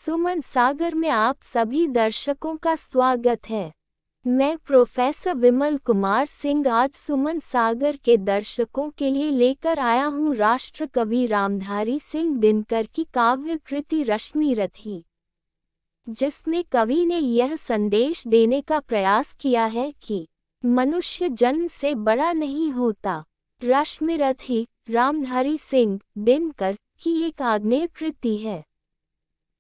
सुमन सागर में आप सभी दर्शकों का स्वागत है। मैं प्रोफेसर विमल कुमार सिंह आज सुमन सागर के दर्शकों के लिए लेकर आया हूँ राष्ट्र कवि रामधारी सिंह दिनकर की काव्य कृति रश्मि रथी, जिसमें कवि ने यह संदेश देने का प्रयास किया है कि मनुष्य जन्म से बड़ा नहीं होता। रश्मि रथी रामधारी सिंह दिनकर की एक आग्नेय कृति है।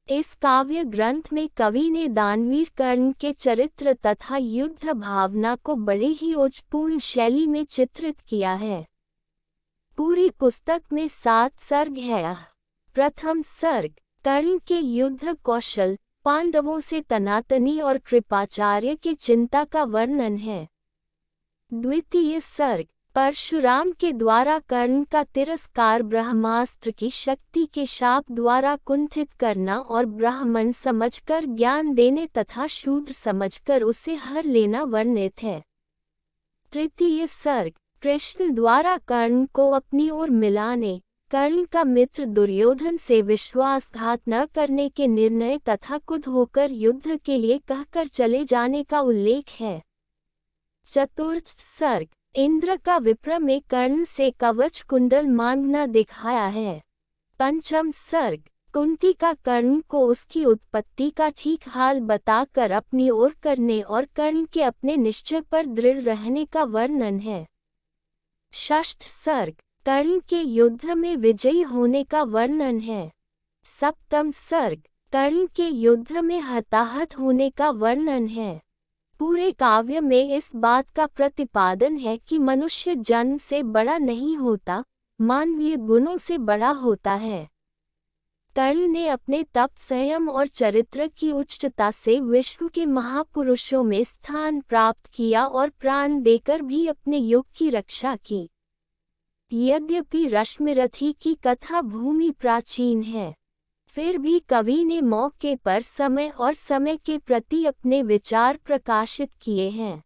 इस काव्य ग्रंथ में कवि ने दानवीर कर्ण के चरित्र तथा युद्ध भावना को बड़े ही ओजपूर्ण शैली में चित्रित किया है। पूरी पुस्तक में 7 सर्ग है। प्रथम सर्ग कर्ण के युद्ध कौशल, पांडवों से तनातनी और कृपाचार्य की चिंता का वर्णन है। द्वितीय सर्ग परशुराम के द्वारा कर्ण का तिरस्कार, ब्रह्मास्त्र की शक्ति के शाप द्वारा कुंठित करना और ब्राह्मण समझकर ज्ञान देने तथा शूद्र समझकर उसे हर लेना वर्णित है। तृतीय सर्ग कृष्ण द्वारा कर्ण को अपनी ओर मिलाने, कर्ण का मित्र दुर्योधन से विश्वासघात न करने के निर्णय तथा खुद होकर युद्ध के लिए कहकर चले जाने का उल्लेख है। चतुर्थ सर्ग इंद्र का विप्र में कर्ण से कवच कुंडल मांगना दिखाया है। पंचम सर्ग कुंती का कर्ण को उसकी उत्पत्ति का ठीक हाल बताकर अपनी ओर करने और कर्ण के अपने निश्चय पर दृढ़ रहने का वर्णन है। षष्ठ सर्ग कर्ण के युद्ध में विजयी होने का वर्णन है। सप्तम सर्ग कर्ण के युद्ध में हताहत होने का वर्णन है। पूरे काव्य में इस बात का प्रतिपादन है कि मनुष्य जन्म से बड़ा नहीं होता, मानवीय गुणों से बड़ा होता है। कर्ण ने अपने तप, संयम और चरित्र की उच्चता से विश्व के महापुरुषों में स्थान प्राप्त किया और प्राण देकर भी अपने युग की रक्षा की। यद्यपि रश्मि रथी की कथा भूमि प्राचीन है, फिर भी कवि ने मौके पर समय और समय के प्रति अपने विचार प्रकाशित किए हैं।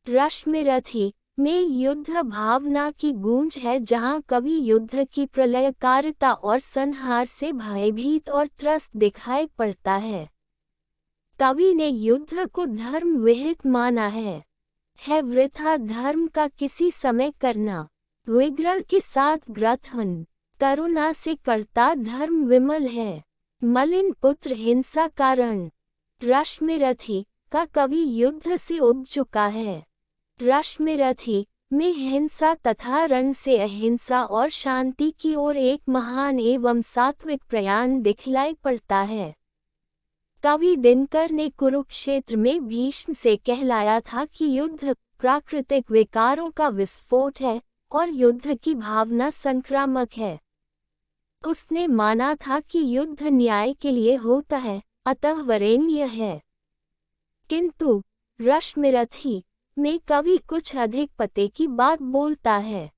रश्मि रथी में युद्ध भावना की गूंज है, जहां कवि युद्ध की प्रलयकारिता और संहार से भयभीत और त्रस्त दिखाई पड़ता है। कवि ने युद्ध को धर्म विहित माना है वृथा धर्म का किसी समय करना, विग्रह के साथ ग्रथन, करुणा से करता धर्म विमल है, मलिन पुत्र हिंसा कारण। रश्मि रथी का कवि युद्ध से उब चुका है। रश्मि रथी में हिंसा तथा रण से अहिंसा और शांति की ओर एक महान एवं सात्विक प्रयाण दिखलाई पड़ता है। कवि दिनकर ने कुरुक्षेत्र में भीष्म से कहलाया था कि युद्ध प्राकृतिक विकारों का विस्फोट है और युद्ध की भावना संक्रामक है। उसने माना था कि युद्ध न्याय के लिए होता है, अतः वरेण्य है। किंतु रश्मि रथी में कवि कुछ अधिक पते की बात बोलता है।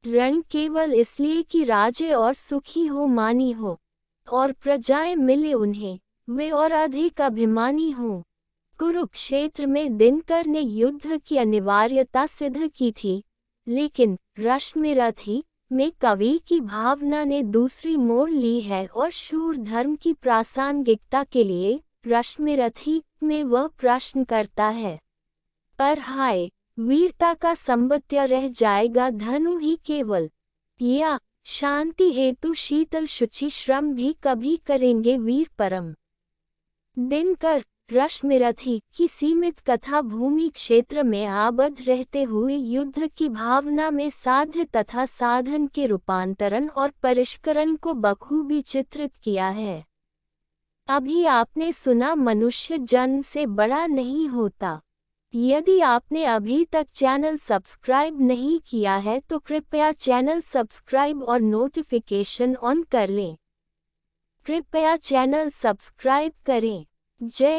रण केवल इसलिए कि राजे और सुखी हो, मानी हो और प्रजाएं मिले उन्हें, वे और अधिक अभिमानी हों। कुरुक्षेत्र में दिनकर ने युद्ध की अनिवार्यता सिद्ध की थी, लेकिन रश्मि रथी में कवि की भावना ने दूसरी मोड़ ली है और शूर धर्म की प्रासंगिकता के लिए रश्मि रथी में वह प्रश्न करता है, पर हाय, वीरता का संबत्य रह जाएगा धनु ही केवल, या शांति हेतु शीतल शुचि श्रम भी कभी करेंगे वीर परम। दिनकर रश्मि रथी की सीमित कथा भूमि क्षेत्र में आबद्ध रहते हुए युद्ध की भावना में साध्य तथा साधन के रूपांतरण और परिष्करण को बखूबी चित्रित किया है। अभी आपने सुना मनुष्य जन्म से बड़ा नहीं होता। यदि आपने अभी तक चैनल सब्सक्राइब नहीं किया है तो कृपया चैनल सब्सक्राइब और नोटिफिकेशन ऑन कर लें। कृपया चैनल सब्सक्राइब करें। जय